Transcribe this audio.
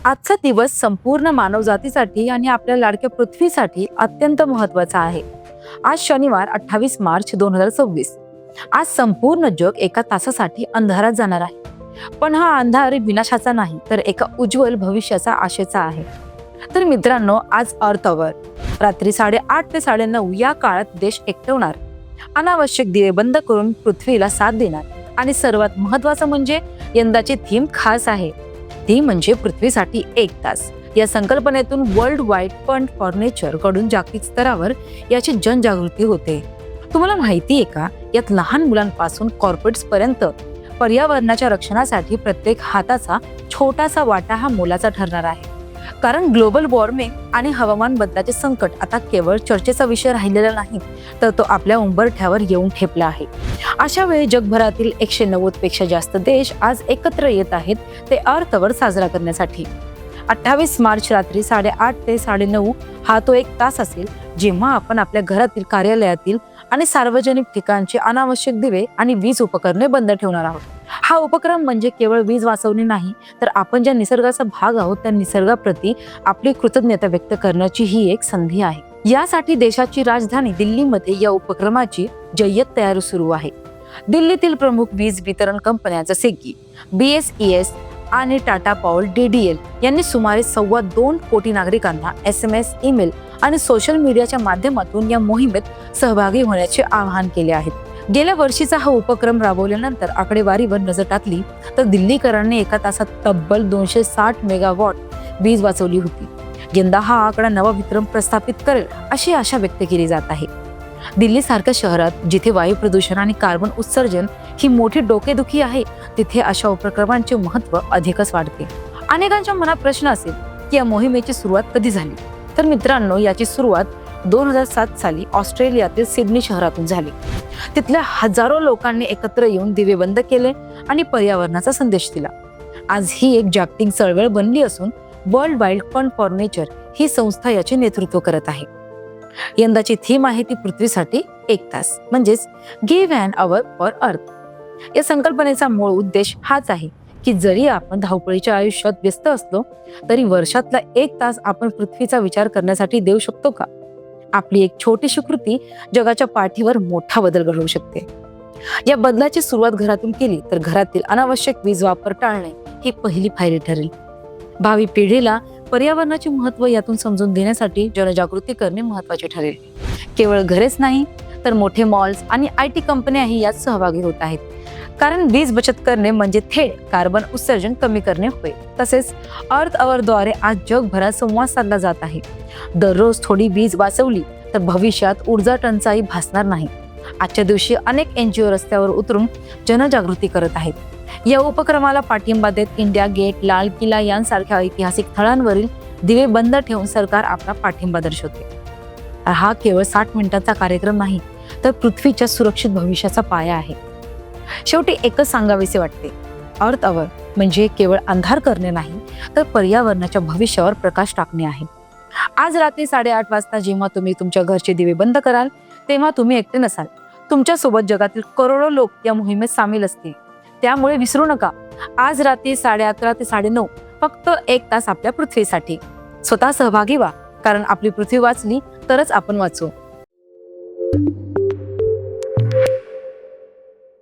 आजचा दिवस संपूर्ण मानवजातीसाठी आणि आपल्या लाडक्या पृथ्वीसाठी अत्यंत महत्वाचा आहे. आज शनिवार 28 मार्च 2026. आज संपूर्ण जग एका तासासाठी अंधारात जाणार आहे. पण हा अंधार विनाशाचा नाही, तर एका उज्ज्वल भविष्याचा आशेचा आहे. तर मित्रांनो, आज अर्थ अवर रात्री 8:30 ते 9:30 या काळात देश एकटवणार, अनावश्यक दिवे बंद करून पृथ्वीला साथ देणार. आणि सर्वात महत्वाचं म्हणजे यंदाची थीम खास आहे. ती म्हणजे पृथ्वीसाठी 1 तास. या संकल्पनेतून world wide fund for nature कडून जागतिक स्तरावर याची जनजागृती होते. तुम्हाला माहिती आहे का, यात लहान मुलांपासून कॉर्पोरेट्स पर्यंत पर्यावरणाच्या रक्षणासाठी प्रत्येक हाताचा छोटासा वाटा हा मोलाचा ठरणार आहे. कारण ग्लोबल वॉर्मिंग आणि हवामान बदलाचे संकट आता केवळ चर्चेचा विषय राहिलेला नाही, तर तो आपल्या उंबरठ्यावर येऊन ठेपला आहे. अशा वेळी जगभरातील 190 पेक्षा जास्त देश आज एकत्र येत आहेत ते अर्थ अवर साजरा करण्यासाठी. 28 मार्च रात्री 8:30 ते 9:30 हा तो 1 तास असेल, जेव्हा आपण आपल्या घरातील, कार्यालयातील आणि सार्वजनिक ठिकाणचे अनावश्यक दिवे आणि वीज उपकरणे बंद ठेवणार आहोत. हा उपक्रम म्हणजे केवळ वीज वाचवणे नाही, तर आपण ज्या निसर्गाचा भाग आहोत त्या निसर्गाप्रती आपली कृतज्ञता व्यक्त करण्याची ही एक संधी आहे. यासाठी देशाची राजधानी दिल्लीमध्ये या उपक्रमाची जय्यत तयारी सुरू आहे. दिल्लीतील प्रमुख वीज वितरण कंपन्या जसे की BSES आणि टाटा पॉवर DDL यांनी सुमारे 2.25 कोटी नागरिकांना SMS, ईमेल आणि सोशल मीडियाच्या माध्यमातून या मोहिमेत सहभागी होण्याचे आवाहन केले आहे. गेल्या वर्षीचा हा उपक्रम राबवल्यानंतर आकडेवारीवर नजर टाकली तर दिल्लीकरांनी एका तासात तब्बल 260 मेगावॉट वीज वाचवली होती. यंदा हा आकडा नवा विक्रम प्रस्थापित करेल अशी आशा व्यक्त केली जात आहे. दिल्लीसारख्या शहरात जिथे वायू प्रदूषण आणि कार्बन उत्सर्जन ही मोठी डोकेदुखी आहे, तिथे अशा उपक्रमांचे महत्त्व अधिकच वाढते. अनेकांच्या मनात प्रश्न असेल की या मोहिमेची सुरुवात कधी झाली. तर मित्रांनो, याची सुरुवात 2007 साली ऑस्ट्रेलियातील सिडनी शहरातून झाली. तिथल्या हजारो लोकांनी एकत्र येऊन दिवे बंद केले आणि पर्यावरणाचा संदेश दिला. आज ही एक जागतिक चळवळ बनली असून world wide fund for nature ही संस्था याचे नेतृत्व करत आहे. यंदाची थीम आहे ती पृथ्वीसाठी 1 तास, म्हणजेच give an our for earth. या संकल्पनेचा मूळ उद्देश हाच आहे की जरी आपण धावपळीच्या आयुष्यात व्यस्त असलो तरी वर्षातला 1 तास आपण पृथ्वीचा विचार करण्यासाठी देऊ शकतो का? आपली एक छोटीशी कृती जगाच्या पाठीवर मोठा बदल घडवू शकते. या बदलाची सुरुवात घरातून केली तर घरातील अनावश्यक वीज वापर टाळणे ही पहिली पायरी ठरेल. भावी पिढीला पर्यावरणाचे महत्त्व यातून समजून देण्यासाठी जनजागृती करणे महत्त्वाचे ठरेल. केवळ घरेच नाही तर मोठे मॉल्स आणि IT कंपन्याही यात सहभागी होत आहेत. कारण वीज बचत करणे म्हणजे थेट कार्बन उत्सर्जन कमी करणे होय. तसेच अर्थ अवरद्वारे आज जगभरात संवाद साधला जात आहे. दररोज थोडी वीज वाचवली तर भविष्यात ऊर्जा टंचाई भासणार नाही. आजच्या दिवशी अनेक NGO रस्त्यावर उतरून जनजागृती करत आहेत. या उपक्रमाला पाठिंबा देत इंडिया गेट, लाल किल्ला यांसारख्या ऐतिहासिक स्थळांवरील दिवे बंद ठेवून सरकार आपला पाठिंबा दर्शवते. हा केवळ 60 मिनिटांचा कार्यक्रम नाही, तर पृथ्वीच्या सुरक्षित भविष्याचा पाया आहे. शेवटी एकच सांगावेसे वाटते, अर्थ अवर म्हणजे केवळ अंधार करणे नाही, तर पर्यावरणाच्या भविष्यावर प्रकाश टाकणे आहे. आज रात्री 8:30 वाजता जेव्हा तुम्ही तुमच्या घरचे दिवे बंद कराल, तेव्हा तुम्ही एकटे नसाल. तुमच्यासोबत जगातील करोडो लोक या मोहिमेत सामील असतील. त्यामुळे विसरू नका, आज रात्री 11:30 ते 9:30 फक्त 1 तास आपल्या पृथ्वीसाठी. स्वतः सहभागी व्हा, कारण आपली पृथ्वी वाचली तरच आपण वाचू.